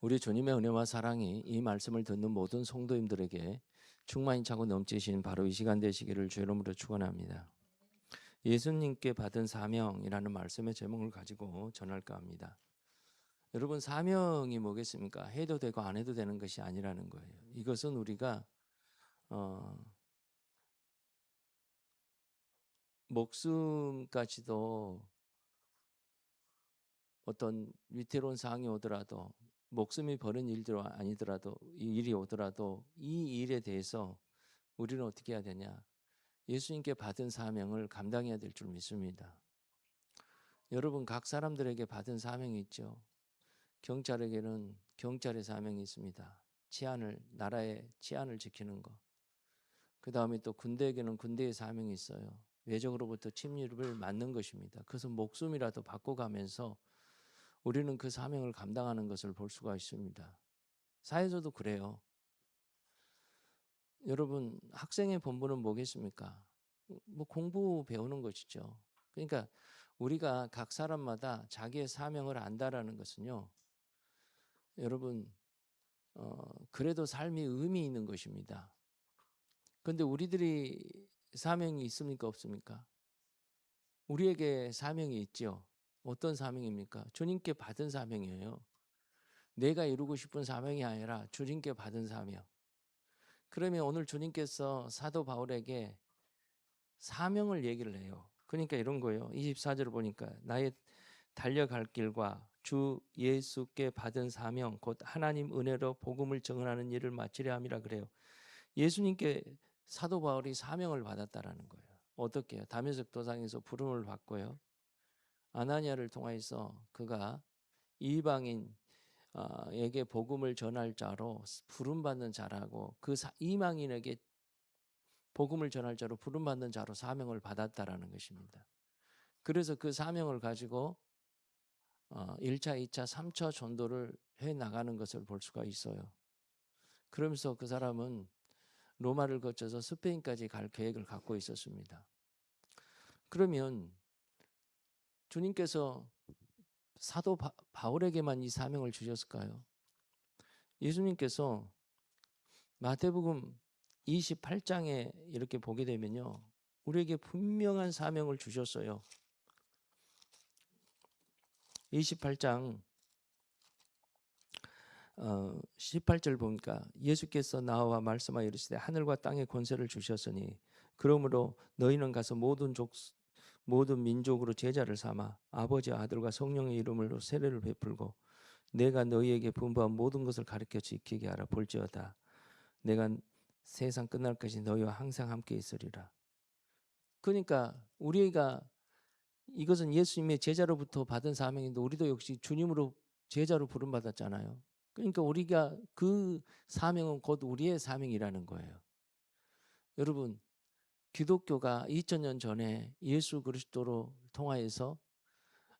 우리 주님의 은혜와 사랑이 이 말씀을 듣는 모든 성도님들에게 충만히 차고 넘치신 바로 이 시간 되시기를 주 이름으로 축원합니다. 예수님께 받은 사명이라는 말씀의 제목을 가지고 전할까 합니다. 여러분, 사명이 뭐겠습니까? 해도 되고 안 해도 되는 것이 아니라는 거예요. 이것은 우리가 어, 목숨까지도 어떤 위태로운 상황이 오더라도, 목숨이 버린 일도 아니더라도, 이 일이 오더라도 이 일에 대해서 우리는 어떻게 해야 되냐? 예수님께 받은 사명을 감당해야 될 줄 믿습니다. 여러분, 각 사람들에게 받은 사명이 있죠. 경찰에게는 경찰의 사명이 있습니다. 나라의 치안을 지키는 것. 그 다음에 또 군대에게는 군대의 사명이 있어요. 외적으로부터 침입을 막는 것입니다. 그래서 목숨이라도 바꿔가면서 우리는 그 사명을 감당하는 것을 볼 수가 있습니다. 사회에서도 그래요. 여러분, 학생의 본분은 뭐겠습니까? 뭐 공부 배우는 것이죠. 그러니까 우리가 각 사람마다 자기의 사명을 안다라는 것은요, 여러분, 그래도 삶이 의미 있는 것입니다. 그런데 우리들이 사명이 있습니까, 없습니까? 우리에게 사명이 있죠. 어떤 사명입니까? 주님께 받은 사명이에요. 내가 이루고 싶은 사명이 아니라 주님께 받은 사명. 그러면 오늘 주님께서 사도 바울에게 사명을 얘기를 해요. 그러니까 이런 거예요. 24절을 보니까 나의 달려갈 길과 주 예수께 받은 사명 곧 하나님 은혜로 복음을 증언하는 일을 마치려 함이라 그래요. 예수님께 사도 바울이 사명을 받았다라는 거예요. 어떻게 해요? 다메섹 도상에서 부름을 받고요. 아나니아를 통해서 그가 이방인 에게 복음을 전할 자로 부름받는 자라고, 그 이방인에게 복음을 전할 자로 부름받는 자로 사명을 받았다라는 것입니다. 그래서 그 사명을 가지고 1차, 2차, 3차 전도를 해 나가는 것을 볼 수가 있어요. 그러면서 그 사람은 로마를 거쳐서 스페인까지 갈 계획을 갖고 있었습니다. 그러면 주님께서 사도 바울에게만 이 사명을 주셨을까요? 예수님께서 마태복음 28장에 이렇게 보게 되면요, 우리에게 분명한 사명을 주셨어요. 28장 18절 보니까 예수께서 나와 말씀하여 이르시되 하늘과 땅의 권세를 주셨으니 그러므로 너희는 가서 모든 민족으로 제자를 삼아 아버지와 아들과 성령의 이름으로 세례를 베풀고 내가 너희에게 분부한 모든 것을 가르쳐 지키게 하라. 볼지어다 내가 세상 끝날까지 너희와 항상 함께 있으리라. 그러니까 우리가 이것은 예수님의 제자로부터 받은 사명인데 우리도 역시 주님으로 제자로 부름받았잖아요. 그러니까 우리가 그 사명은 곧 우리의 사명이라는 거예요. 여러분, 기독교가 2000년 전에 예수 그리스도로 통하여서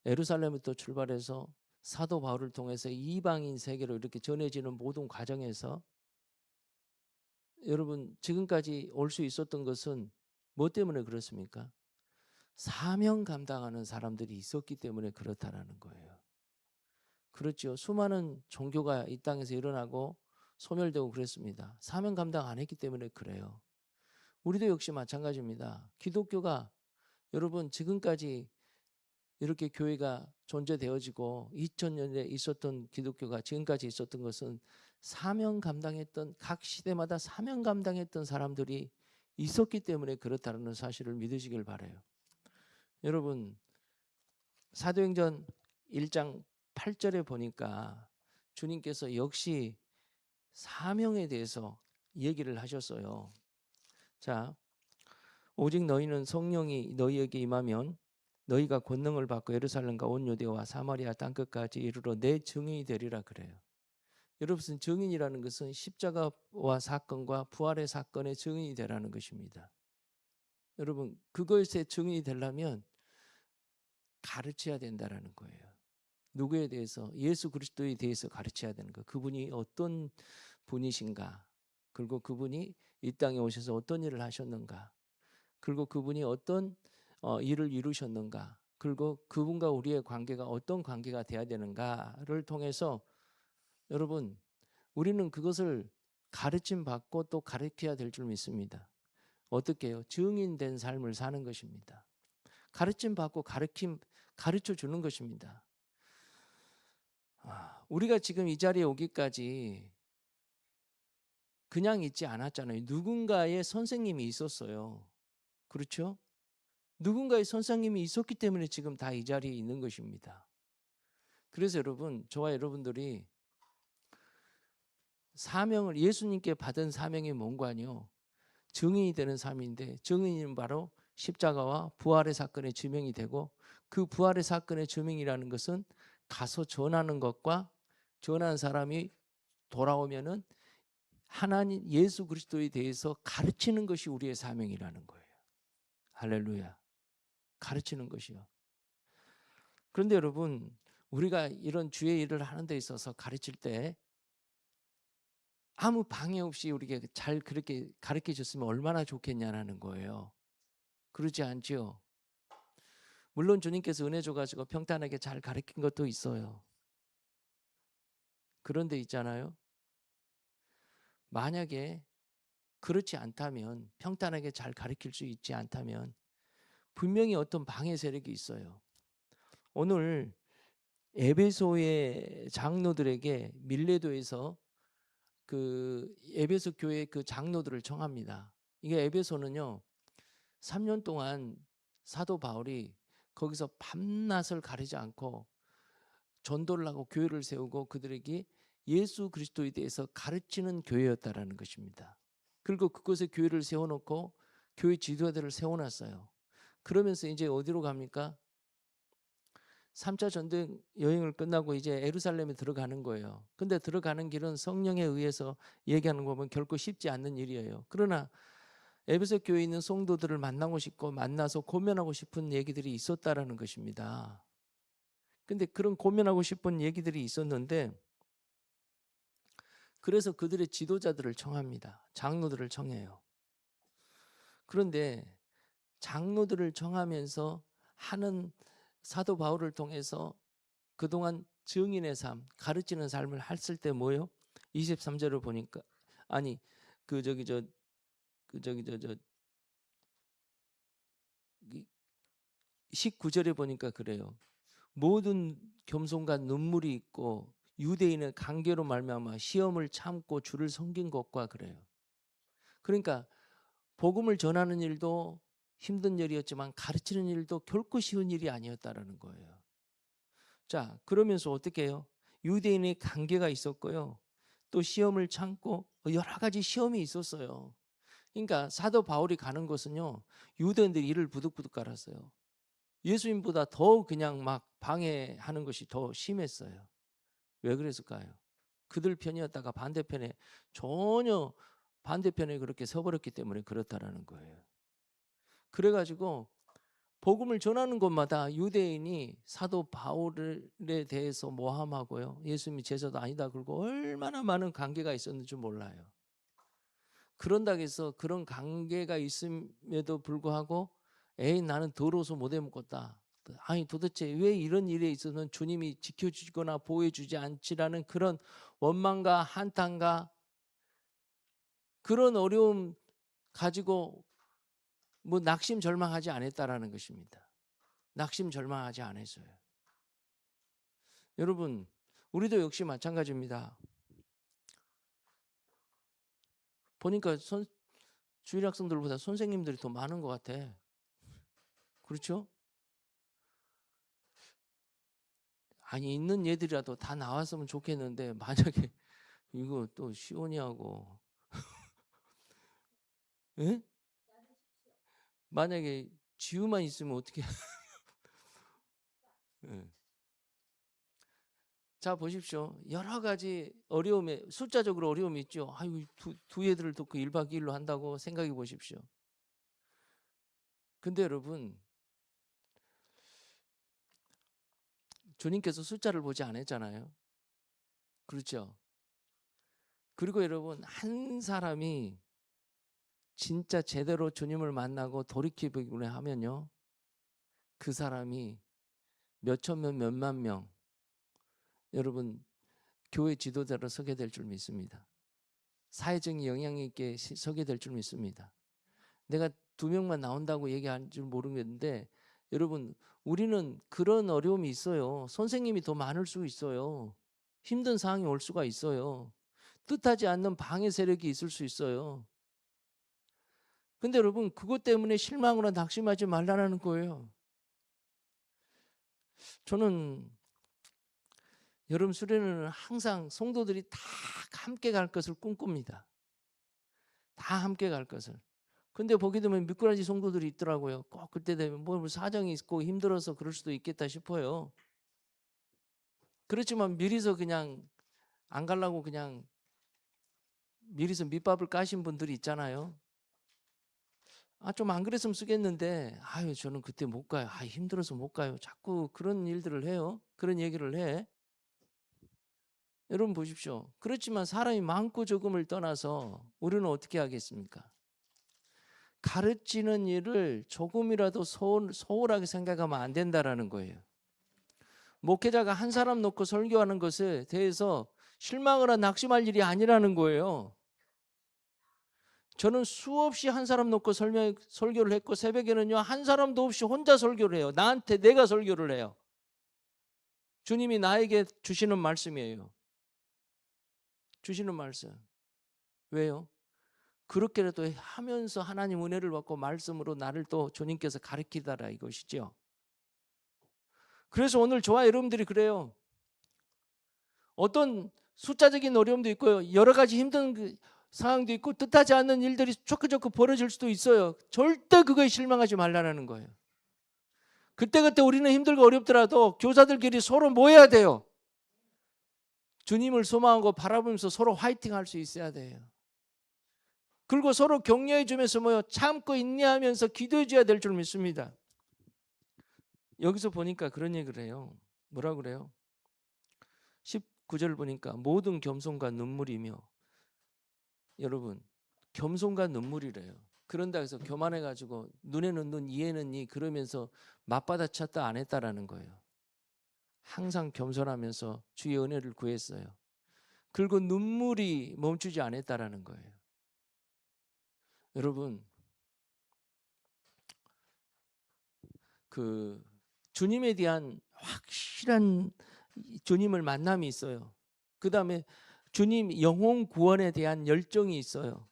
예루살렘부터 출발해서 사도 바울을 통해서 이방인 세계로 이렇게 전해지는 모든 과정에서 여러분 지금까지 올 수 있었던 것은 뭐 때문에 그렇습니까? 사명 감당하는 사람들이 있었기 때문에 그렇다라는 거예요. 그렇죠. 수많은 종교가 이 땅에서 일어나고 소멸되고 그랬습니다. 사명 감당 안 했기 때문에 그래요. 우리도 역시 마찬가지입니다. 기독교가 여러분 지금까지 이렇게 교회가 존재되어지고 2000년에 있었던 기독교가 지금까지 있었던 것은 사명 감당했던, 각 시대마다 사명 감당했던 사람들이 있었기 때문에 그렇다는 사실을 믿으시길 바라요. 여러분, 사도행전 1장 8절에 보니까 주님께서 역시 사명에 대해서 얘기를 하셨어요. 자, 오직 너희는 성령이 너희에게 임하면 너희가 권능을 받고 예루살렘과 온 유대와 사마리아 땅끝까지 이르러 내 증인이 되리라 그래요. 여러분, 증인이라는 것은 십자가와 사건과 부활의 사건의 증인이 되라는 것입니다. 여러분, 그것의 증인이 되려면 가르쳐야 된다라는 거예요. 누구에 대해서? 예수 그리스도에 대해서 가르쳐야 되는 거. 그분이 어떤 분이신가? 그리고 그분이 이 땅에 오셔서 어떤 일을 하셨는가? 그리고 그분이 어떤 일을 이루셨는가? 그리고 그분과 우리의 관계가 어떤 관계가 돼야 되는가를 통해서 여러분, 우리는 그것을 가르침 받고 또 가르쳐야 될 줄 믿습니다. 어떻게 해요? 증인된 삶을 사는 것입니다. 가르침 받고 가르쳐 주는 것입니다. 우리가 지금 이 자리에 오기까지 그냥 있지 않았잖아요. 누군가의 선생님이 있었어요. 그렇죠? 누군가의 선생님이 있었기 때문에 지금 다 이 자리에 있는 것입니다. 그래서 여러분, 저와 여러분들이 사명을 예수님께 받은 사명이 뭔가요? 증인이 되는 삶인데, 증인은 바로 십자가와 부활의 사건의 증명이 되고, 그 부활의 사건의 증명이라는 것은 가서 전하는 것과 전한 사람이 돌아오면은 하나님 예수 그리스도에 대해서 가르치는 것이 우리의 사명이라는 거예요. 할렐루야. 가르치는 것이요. 그런데 여러분, 우리가 이런 주의 일을 하는 데 있어서 가르칠 때 아무 방해 없이 우리에게 잘 그렇게 가르쳐 줬으면 얼마나 좋겠냐는 거예요. 그러지 않지요. 물론 주님께서 은혜 줘가지고 평탄하게 잘 가르친 것도 있어요. 그런데 있잖아요. 만약에 그렇지 않다면, 평탄하게 잘 가르칠 수 있지 않다면 분명히 어떤 방해 세력이 있어요. 오늘 에베소의 장로들에게 밀레도에서 그 에베소 교회 그 장로들을 청합니다. 이게 에베소는요, 3년 동안 사도 바울이 거기서 밤낮을 가리지 않고 전도를 하고 교회를 세우고 그들에게 예수 그리스도에 대해서 가르치는 교회였다라는 것입니다. 그리고 그곳에 교회를 세워놓고 교회 지도자들을 세워놨어요. 그러면서 이제 어디로 갑니까? 3차 전쟁 여행을 끝나고 이제 예루살렘에 들어가는 거예요. 근데 들어가는 길은 성령에 의해서 얘기하는 거 보면 결코 쉽지 않는 일이에요. 그러나 에베소 교회에 있는 성도들을 만나고 싶고 만나서 고면하고 싶은 얘기들이 있었다라는 것입니다. 근데 그런 고면하고 싶은 얘기들이 있었는데, 그래서 그들의 지도자들을 청합니다. 장로들을 청해요. 그런데 장로들을 청하면서 하는 사도 바울을 통해서 그동안 증인의 삶, 가르치는 삶을 했을 때 뭐예요? 23절을 보니까 아니 그 저기 저 그 저기 저 19절에 보니까 그래요. 모든 겸손과 눈물이 있고 유대인의 관계로 말미암아 시험을 참고 주를 섬긴 것과 그래요. 그러니까 복음을 전하는 일도 힘든 일이었지만 가르치는 일도 결코 쉬운 일이 아니었다라는 거예요. 자, 그러면서 어떻게 해요? 유대인의 관계가 있었고요. 또 시험을 참고 여러 가지 시험이 있었어요. 그러니까 사도 바울이 가는 곳은요, 유대인들이 이를 부득부득 깔았어요. 예수님보다 더 그냥 막 방해하는 것이 더 심했어요. 왜 그랬을까요? 그들 편이었다가 반대편에 전혀 반대편에 그렇게 서버렸기 때문에 그렇다라는 거예요. 그래가지고 복음을 전하는 곳마다 유대인이 사도 바울에 대해서 모함하고요, 예수님이 제자도 아니다 그러고 얼마나 많은 관계가 있었는지 몰라요. 그런다고 해서 그런 관계가 있음에도 불구하고 에이 나는 더러워서 못 해먹겠다, 아니 도대체 왜 이런 일에 있어서는 주님이 지켜주거나 보호해주지 않지라는 그런 원망과 한탄과 그런 어려움 가지고 뭐 낙심절망하지 않았다라는 것입니다. 낙심절망하지 않았어요. 여러분, 우리도 역시 마찬가지입니다. 보니까 주일 학생들보다 선생님들이 더 많은 것 같아. 그렇죠? 아니 있는 얘들이라도 다 나왔으면 좋겠는데 만약에 이거 또 시온이하고 예? 만약에 지우만 있으면 어떻게? 예. 자 보십시오. 여러 가지 어려움에 숫자적으로 어려움이 있죠. 아이고 두 애들을 놓고 1박 2일로 한다고 생각해 보십시오. 근데 여러분, 주님께서 숫자를 보지 않았잖아요. 그렇죠? 그리고 여러분, 한 사람이 진짜 제대로 주님을 만나고 돌이키기를 하면요, 그 사람이 몇천 명, 몇만 명, 여러분 교회 지도자로 서게 될 줄 믿습니다. 사회적인 영향 있게 서게 될 줄 믿습니다. 내가 2명만 나온다고 얘기한 줄 모르겠는데 여러분, 우리는 그런 어려움이 있어요. 선생님이 더 많을 수 있어요. 힘든 상황이 올 수가 있어요. 뜻하지 않는 방해 세력이 있을 수 있어요. 근데 여러분, 그것 때문에 실망으로 낙심하지 말라는 거예요. 저는 여름 수련회는 항상 성도들이 다 함께 갈 것을 꿈꿉니다. 다 함께 갈 것을. 근데 보게 되면 미꾸라지 성도들이 있더라고요. 꼭 그때 되면 뭐 사정이 있고 힘들어서 그럴 수도 있겠다 싶어요. 그렇지만 미리서 그냥 안 가려고 그냥 미리서 밑밥을 까신 분들이 있잖아요. 좀 안 그랬으면 쓰겠는데 아유 저는 그때 못 가요. 힘들어서 못 가요. 자꾸 그런 일들을 해요. 그런 얘기를 해. 여러분 보십시오. 그렇지만 사람이 많고 적음을 떠나서 우리는 어떻게 하겠습니까? 가르치는 일을 조금이라도 소홀하게 생각하면 안 된다라는 거예요. 목회자가 한 사람 놓고 설교하는 것에 대해서 실망을 한 낙심할 일이 아니라는 거예요. 저는 수없이 한 사람 놓고 설교를 했고 새벽에는요 한 사람도 없이 혼자 설교를 해요. 나한테 내가 설교를 해요. 주님이 나에게 주시는 말씀이에요. 주시는 말씀. 왜요? 그렇게라도 하면서 하나님 은혜를 받고 말씀으로 나를 또 주님께서 가르치다라 이것이죠. 그래서 오늘 저와 여러분들이 그래요. 어떤 숫자적인 어려움도 있고요. 여러 가지 힘든 상황도 있고 뜻하지 않는 일들이 조금 벌어질 수도 있어요. 절대 그거에 실망하지 말라는 거예요. 그때 우리는 힘들고 어렵더라도 교사들끼리 서로 모여야 돼요. 주님을 소망하고 바라보면서 서로 화이팅 할 수 있어야 돼요. 그리고 서로 격려해 주면서 참고 인내하면서 기도해 줘야 될 줄 믿습니다. 여기서 보니까 그런 얘기를 해요. 뭐라 그래요? 19절 보니까 모든 겸손과 눈물이며, 여러분 겸손과 눈물이래요. 그런다 해서 교만해가지고 눈에는 눈 이에는 이 그러면서 맞받아쳤다 안 했다라는 거예요. 항상 겸손하면서 주의 은혜를 구했어요. 그리고 눈물이 멈추지 않았다라는 거예요. 여러분 그 주님에 대한 확실한 주님을 만남이 있어요. 그 다음에 주님 영혼 구원에 대한 열정이 있어요.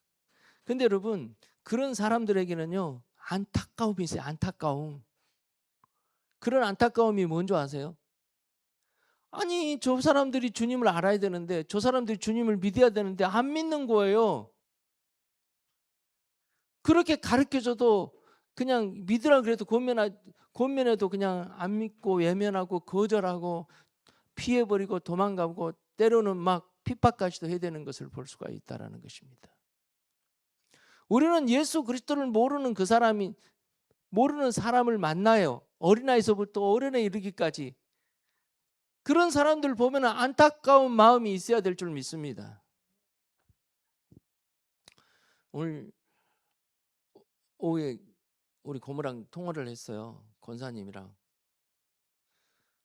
근데 여러분 그런 사람들에게는요 안타까움이 있어요. 안타까움. 그런 안타까움이 뭔지 아세요? 아니 저 사람들이 주님을 알아야 되는데, 저 사람들이 주님을 믿어야 되는데 안 믿는 거예요. 그렇게 가르쳐줘도 그냥 믿으라 그래도 권면해도 그냥 안 믿고 외면하고 거절하고 피해버리고 도망가고 때로는 막 핍박까지도 해야 되는 것을 볼 수가 있다는 것입니다. 우리는 예수 그리스도를 모르는 사람을 만나요. 어린아이서부터 어른에 이르기까지. 그런 사람들 보면 안타까운 마음이 있어야 될 줄 믿습니다. 오늘 오후에 우리 고모랑 통화를 했어요. 권사님이랑.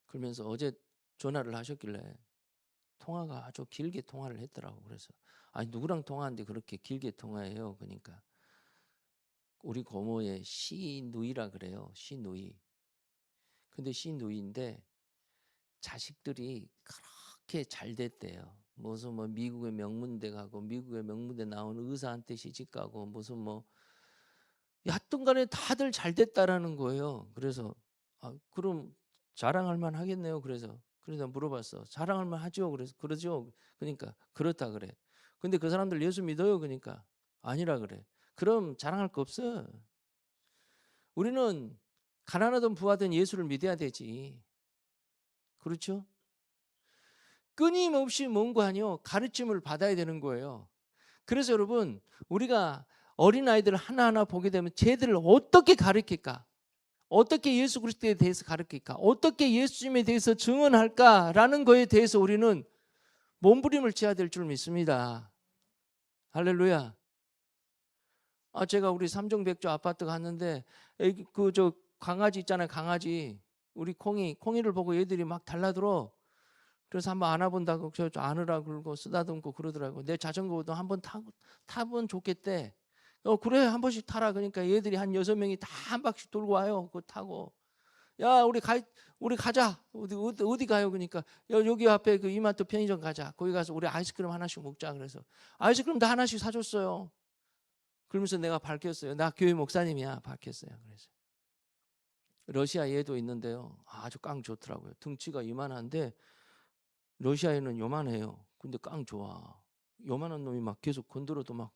그러면서 어제 전화를 하셨길래 통화가 아주 길게 통화를 했더라고. 그래서 아니 누구랑 통화하는데 그렇게 길게 통화해요. 그러니까 우리 고모의 시누이라 그래요. 시누이. 근데 시누이인데 자식들이 그렇게 잘 됐대요. 무슨 미국의 명문대 가고 미국의 명문대 나온 의사한테 시집가고 무슨 하여튼 간에 다들 잘 됐다라는 거예요. 그래서 그럼 자랑할 만 하겠네요. 그래서 물어봤어. 자랑할 만 하죠. 그래서 그러죠. 그러니까 그렇다 그래. 근데 그 사람들 예수 믿어요. 그러니까 아니라 그래. 그럼 자랑할 거 없어. 우리는 가난하든 부하든 예수를 믿어야 되지. 그렇죠? 끊임없이 뭔가요? 가르침을 받아야 되는 거예요. 그래서 여러분 우리가 어린아이들 하나하나 보게 되면 쟤들을 어떻게 가르칠까? 어떻게 예수 그리스도에 대해서 가르칠까? 어떻게 예수님에 대해서 증언할까라는 거에 대해서 우리는 몸부림을 쳐야 될 줄 믿습니다. 할렐루야. 제가 우리 삼종백조 아파트 갔는데 저 강아지 있잖아요. 강아지. 우리 콩이를 보고 얘들이 막 달라들어. 그래서 한번 안아본다고 저 안으라 그러고 쓰다듬고 그러더라고. 내 자전거도 한번 타면 좋겠대. 그래 한 번씩 타라. 그러니까 얘들이 한 6명이 다 한 바퀴 돌고 와요. 그거 타고. 야 우리 가자. 어디 가요? 그러니까 여기 앞에 그 이마트 편의점 가자. 거기 가서 우리 아이스크림 하나씩 먹자. 그래서 아이스크림도 하나씩 사줬어요. 그러면서 내가 밝혔어요. 나 교회 목사님이야. 밝혔어요. 그래서 러시아 얘도 있는데요. 아주 깡 좋더라고요. 등치가 이만한데 러시아에는 요만해요. 근데 깡 좋아. 요만한 놈이 막 계속 건드려도 막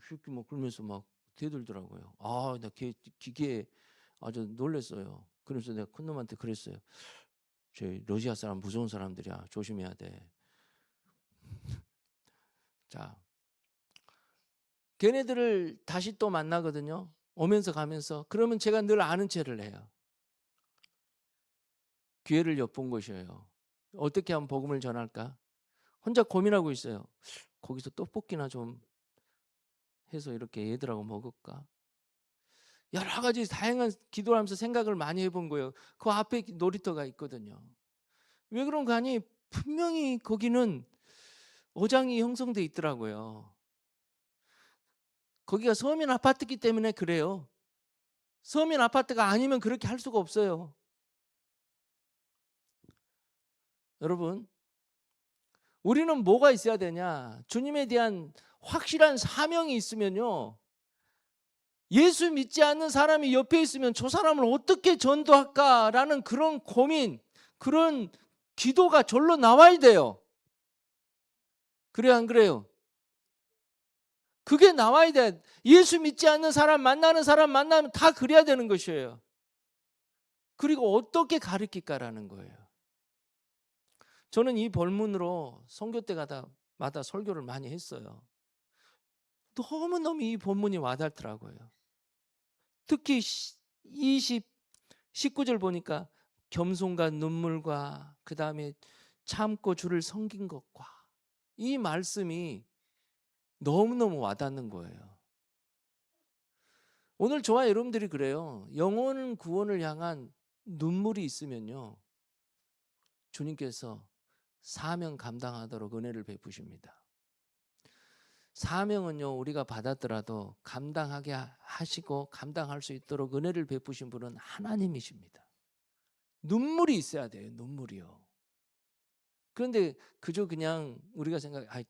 휘끼 뭐 그러면서 막 대들더라고요. 나 기계에 아주 놀랬어요. 그래서 내가 큰 놈한테 그랬어요. 저 러시아 사람 무서운 사람들이야. 조심해야 돼. 자, 걔네들을 다시 또 만나거든요. 오면서 가면서. 그러면 제가 늘 아는 체를 해요. 기회를 엿본 것이에요. 어떻게 하면 복음을 전할까? 혼자 고민하고 있어요. 거기서 떡볶이나 좀 해서 이렇게 애들하고 먹을까? 여러 가지 다양한 기도를 하면서 생각을 많이 해본 거예요. 그 앞에 놀이터가 있거든요. 왜 그런가 하니 분명히 거기는 어장이 형성돼 있더라고요. 거기가 서민 아파트이기 때문에 그래요. 서민 아파트가 아니면 그렇게 할 수가 없어요. 여러분, 우리는 뭐가 있어야 되냐? 주님에 대한 확실한 사명이 있으면요. 예수 믿지 않는 사람이 옆에 있으면 저 사람을 어떻게 전도할까라는 그런 고민, 그런 기도가 절로 나와야 돼요. 그래 안 그래요? 그게 나와야 돼. 예수 믿지 않는 사람 만나는 사람 만나면 다 그래야 되는 것이에요. 그리고 어떻게 가르칠까라는 거예요. 저는 이 본문으로 선교 때 마다 설교를 많이 했어요. 너무너무 이 본문이 와닿더라고요. 특히 19절 보니까 겸손과 눈물과 그 다음에 참고 주를 섬긴 것과 이 말씀이 너무너무 와닿는 거예요. 오늘 저와 여러분들이 그래요. 영혼 구원을 향한 눈물이 있으면요. 주님께서 사명 감당하도록 은혜를 베푸십니다. 사명은요, 우리가 받았더라도 감당하게 하시고 감당할 수 있도록 은혜를 베푸신 분은 하나님이십니다. 눈물이 있어야 돼요. 눈물이요. 그런데 그저 그냥 우리가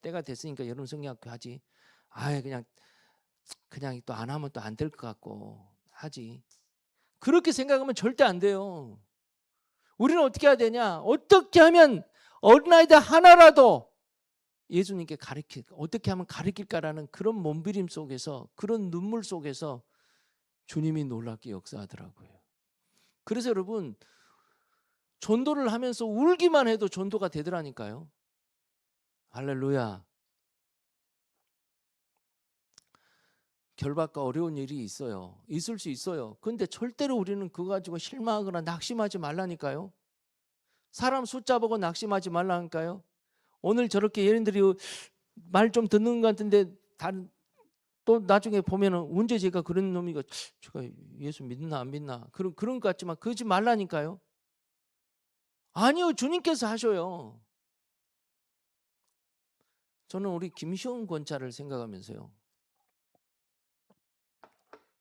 때가 됐으니까 여름 성경학교 하지. 그냥 또 안 하면 또 안 될 것 같고 하지. 그렇게 생각하면 절대 안 돼요. 우리는 어떻게 해야 되냐? 어떻게 하면 어린아이들 하나라도 예수님께 어떻게 하면 가르칠까라는 그런 몸부림 속에서, 그런 눈물 속에서 주님이 놀랍게 역사하더라고요. 그래서 여러분, 전도를 하면서 울기만 해도 전도가 되더라니까요. 할렐루야. 결박과 어려운 일이 있어요. 있을 수 있어요. 근데 절대로 우리는 그거 가지고 실망하거나 낙심하지 말라니까요. 사람 숫자 보고 낙심하지 말라니까요. 오늘 저렇게 얘네들이 말 좀 듣는 것 같은데 또 나중에 보면은 언제 제가 그런 놈이가 제가 예수 믿나 안 믿나 그런 것 같지만 그러지 말라니까요. 아니요, 주님께서 하셔요. 저는 우리 김시원 권사를 생각하면서요.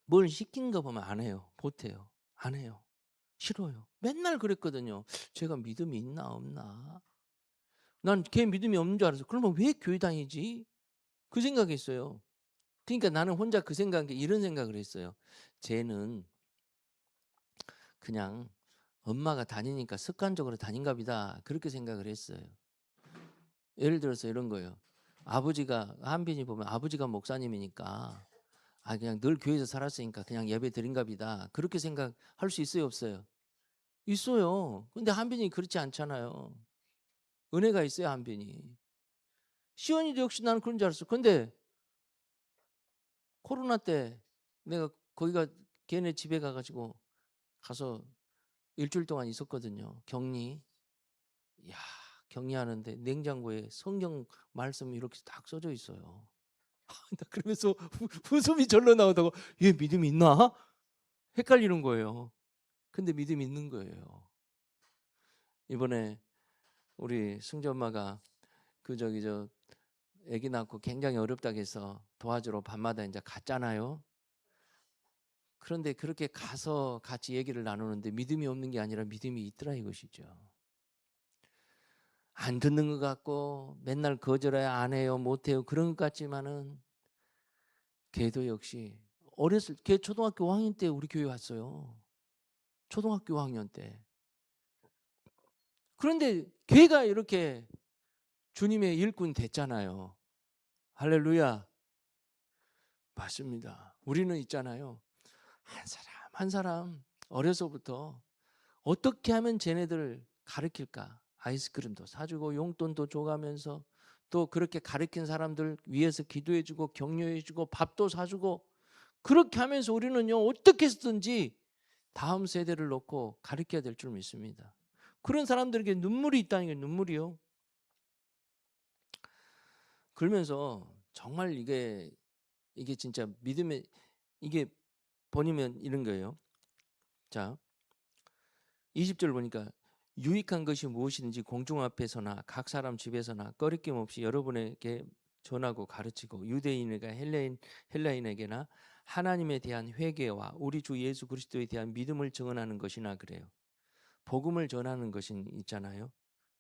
뭘 시킨 거 보면 안 해요. 못해요. 안 해요. 싫어요. 맨날 그랬거든요. 제가 믿음이 있나 없나. 난 걔 믿음이 없는 줄 알았어. 그러면 왜 교회 다니지? 그 생각했어요. 그러니까 나는 혼자 이런 생각을 했어요. 쟤는 그냥 엄마가 다니니까 습관적으로 다닌가 보다. 그렇게 생각을 했어요. 예를 들어서 이런 거예요. 한빈이 보면 아버지가 목사님이니까 그냥 늘 교회에서 살았으니까 그냥 예배 드린가 보다. 그렇게 생각할 수 있어요, 없어요? 있어요. 근데 한빈이 그렇지 않잖아요. 은혜가 있어요, 한빈이. 시원이도 역시 나는 그런 줄 알았어. 근데 코로나 때 내가 걔네 집에 가서 일주일 동안 있었거든요. 격리. 이야, 격리하는데 냉장고에 성경 말씀이 이렇게 딱 써져 있어요. 그러면서 웃음이 절로 나오다고. 얘 믿음이 있나? 헷갈리는 거예요. 근데 믿음이 있는 거예요. 이번에 우리 승주 엄마가 저 아기 낳고 굉장히 어렵다고 해서 도와주러 밤마다 이제 갔잖아요. 그런데 그렇게 가서 같이 얘기를 나누는데 믿음이 없는 게 아니라 믿음이 있더라 이것이죠. 안 듣는 것 같고 맨날 거절해야 안 해요, 못 해요 그런 것 같지만은 걔도 역시 걔 초등학교 5학년 때 우리 교회 왔어요. 초등학교 5학년 때. 그런데 걔가 이렇게 주님의 일꾼 됐잖아요. 할렐루야. 맞습니다. 우리는 있잖아요. 한 사람 한 사람 어려서부터 어떻게 하면 쟤네들 가르칠까? 아이스크림도 사주고 용돈도 줘가면서 또 그렇게 가르친 사람들 위해서 기도해주고 격려해주고 밥도 사주고 그렇게 하면서 우리는요 어떻게 해서든지 다음 세대를 놓고 가르쳐야 될 줄 믿습니다. 그런 사람들에게 눈물이 있다는 게 눈물이요. 그러면서 정말 이게 진짜 믿음의 이게 보니면 이런 거예요. 자, 20절 보니까 유익한 것이 무엇이든지 공중 앞에서나 각 사람 집에서나 꺼리낌 없이 여러분에게 전하고 가르치고 유대인에게 헬라인에게나 하나님에 대한 회개와 우리 주 예수 그리스도에 대한 믿음을 증언하는 것이나 그래요. 복음을 전하는 것이 있잖아요.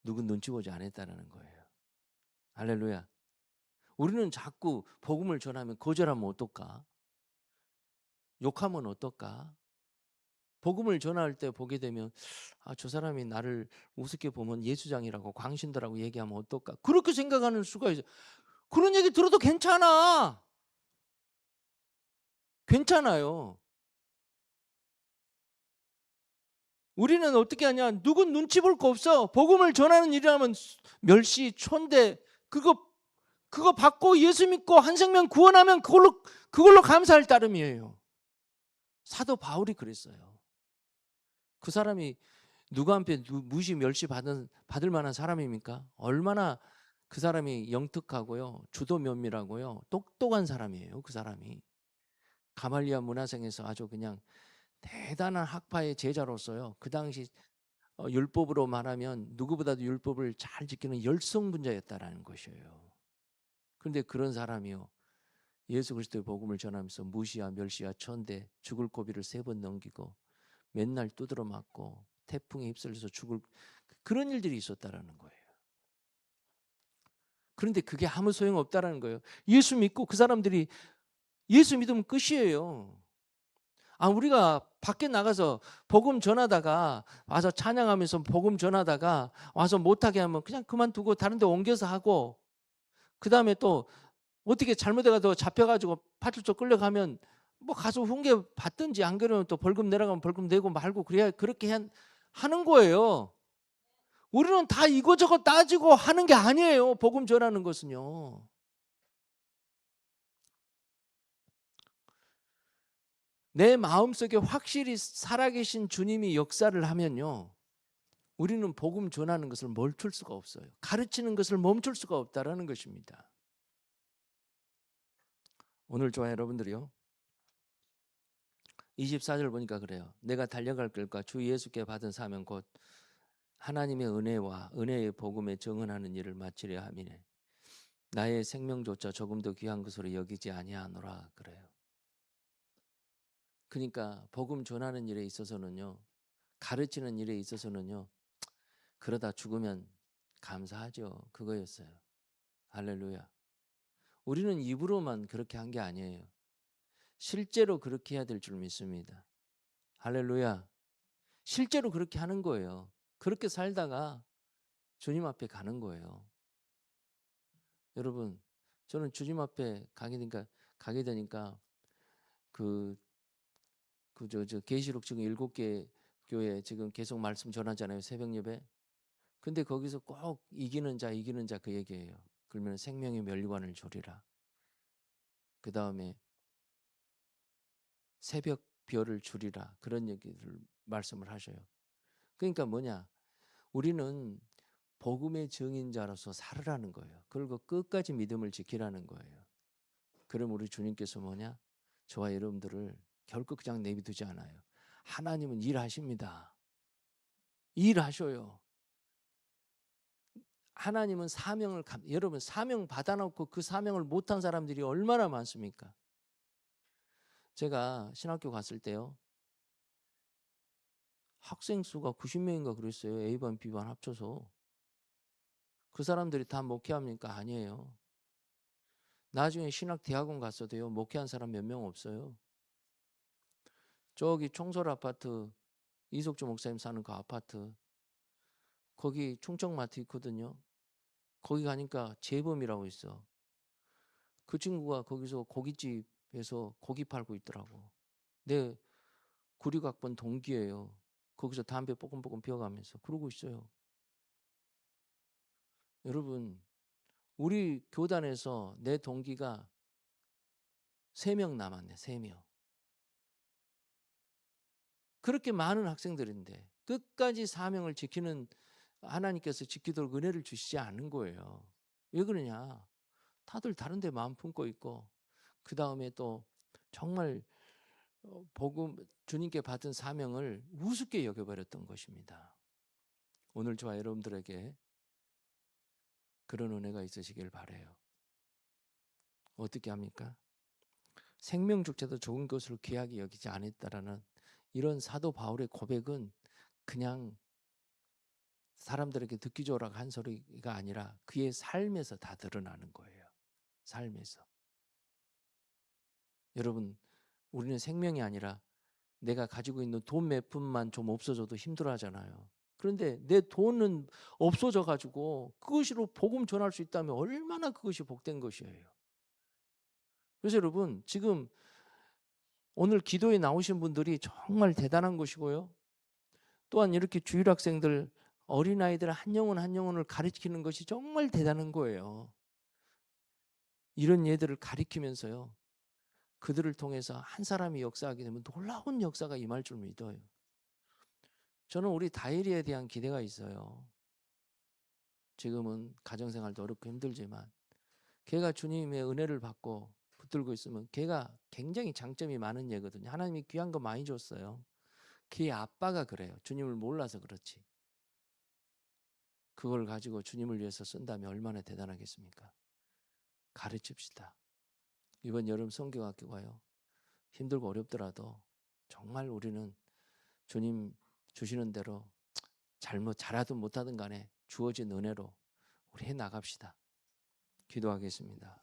누구 눈치 보지 않았다는 거예요. 할렐루야. 우리는 자꾸 복음을 전하면 거절하면 어떨까? 욕하면 어떨까? 복음을 전할 때 보게 되면 저 사람이 나를 우습게 보면 예수장이라고 광신도라고 얘기하면 어떨까? 그렇게 생각하는 수가 있어요. 그런 얘기 들어도 괜찮아. 괜찮아요. 우리는 어떻게 하냐? 누군 눈치 볼 거 없어. 복음을 전하는 일이라면 멸시, 촌대 그거 받고 예수 믿고 한 생명 구원하면 그걸로 감사할 따름이에요. 사도 바울이 그랬어요. 그 사람이 누구한테 무시 멸시 받을 만한 사람입니까? 얼마나 그 사람이 영특하고요, 주도 면밀하고요, 똑똑한 사람이에요. 그 사람이 가말리아 문화생에서 아주 그냥 대단한 학파의 제자로서요. 그 당시 율법으로 말하면 누구보다도 율법을 잘 지키는 열성분자였다라는 것이에요. 그런데 그런 사람이요, 예수 그리스도의 복음을 전하면서 무시와 멸시와 천대, 죽을 고비를 3번 넘기고 맨날 두드러 맞고 태풍에 휩쓸려서 죽을 그런 일들이 있었다라는 거예요. 그런데 그게 아무 소용없다라는 거예요. 예수 믿고 그 사람들이 예수 믿으면 끝이에요. 우리가 밖에 나가서 복음 전하다가 와서 찬양하면서 복음 전하다가 와서 못하게 하면 그냥 그만두고 다른 데 옮겨서 하고 그다음에 또 어떻게 잘못해가지고 잡혀가지고 파출소 끌려가면 뭐 가서 훈계 받든지 안 그러면 또 벌금 내라가면 벌금 내고 말고 그래야 그렇게 하는 거예요. 우리는 다 이거저거 따지고 하는 게 아니에요. 복음 전하는 것은요. 내 마음속에 확실히 살아계신 주님이 역사를 하면요. 우리는 복음 전하는 것을 멈출 수가 없어요. 가르치는 것을 멈출 수가 없다라는 것입니다. 오늘 저와 여러분들이요. 24절 보니까 그래요. 내가 달려갈 길과 주 예수께 받은 사명 곧 하나님의 은혜와 은혜의 복음에 정언하는 일을 마치려 함이네. 나의 생명조차 조금 더 귀한 것으로 여기지 아니하노라 그래요. 그러니까 복음 전하는 일에 있어서는요. 가르치는 일에 있어서는요. 그러다 죽으면 감사하죠. 그거였어요. 할렐루야. 우리는 입으로만 그렇게 한 게 아니에요. 실제로 그렇게 해야 될 줄 믿습니다. 할렐루야. 실제로 그렇게 하는 거예요. 그렇게 살다가 주님 앞에 가는 거예요. 여러분, 저는 주님 앞에 가게 되니까 저 계시록 지금 7개 교회 지금 계속 말씀 전하잖아요. 새벽 예배. 근데 거기서 꼭 이기는 자 그 얘기예요. 그러면 생명의 멸관을 조리라. 그 다음에 새벽 별을 줄이라. 그런 얘기를 말씀을 하셔요. 그러니까 뭐냐? 우리는 복음의 증인자로서 살으라는 거예요. 그리고 끝까지 믿음을 지키라는 거예요. 그럼 우리 주님께서 뭐냐? 저와 여러분들을 결코 그냥 내비두지 않아요. 하나님은 일하십니다. 일하셔요. 하나님은 여러분 사명 받아놓고 그 사명을 못한 사람들이 얼마나 많습니까? 제가 신학교 갔을 때요. 학생 수가 90명인가 그랬어요. A반, B반 합쳐서. 그 사람들이 다 목회합니까? 아니에요. 나중에 신학대학원 갔어도요. 목회한 사람 몇 명 없어요. 저기 총설 아파트 이석주 목사님 사는 그 아파트 거기 충청마트 있거든요. 거기 가니까 재범이라고 있어. 그 친구가 거기서 고깃집에서 고기 팔고 있더라고. 내 96학번 동기예요. 거기서 담배 뽀금뽀금 피워가면서 그러고 있어요. 여러분 우리 교단에서 내 동기가 3명 남았네. 3명. 그렇게 많은 학생들인데 끝까지 사명을 지키는 하나님께서 지키도록 은혜를 주시지 않은 거예요. 왜 그러냐? 다들 다른 데 마음 품고 있고 그다음에 또 정말 복음 주님께 받은 사명을 우습게 여겨버렸던 것입니다. 오늘 저와 여러분들에게 그런 은혜가 있으시길 바라요. 어떻게 합니까? 생명조차도 좋은 것으로 귀하게 여기지 않았다라는 이런 사도 바울의 고백은 그냥 사람들에게 듣기 좋으라고 한 소리가 아니라 그의 삶에서 다 드러나는 거예요. 삶에서. 여러분 우리는 생명이 아니라 내가 가지고 있는 돈 몇 푼만 좀 없어져도 힘들어하잖아요. 그런데 내 돈은 없어져 가지고 그것으로 복음 전할 수 있다면 얼마나 그것이 복된 것이에요. 그래서 여러분 지금 오늘 기도에 나오신 분들이 정말 대단한 것이고요. 또한 이렇게 주일 학생들 어린아이들 한 영혼 한 영혼을 가르치는 것이 정말 대단한 거예요. 이런 얘들을 가리키면서요. 그들을 통해서 한 사람이 역사하게 되면 놀라운 역사가 임할 줄 믿어요. 저는 우리 다일이에 대한 기대가 있어요. 지금은 가정생활도 어렵고 힘들지만 걔가 주님의 은혜를 받고 붙들고 있으면 걔가 굉장히 장점이 많은 얘거든요. 하나님이 귀한 거 많이 줬어요. 걔 아빠가 그래요. 주님을 몰라서 그렇지. 그걸 가지고 주님을 위해서 쓴다면 얼마나 대단하겠습니까? 가르칩시다. 이번 여름 성경학교 가요. 힘들고 어렵더라도 정말 우리는 주님 주시는 대로 잘하든 못하든 간에 주어진 은혜로 우리 해 나갑시다. 기도하겠습니다.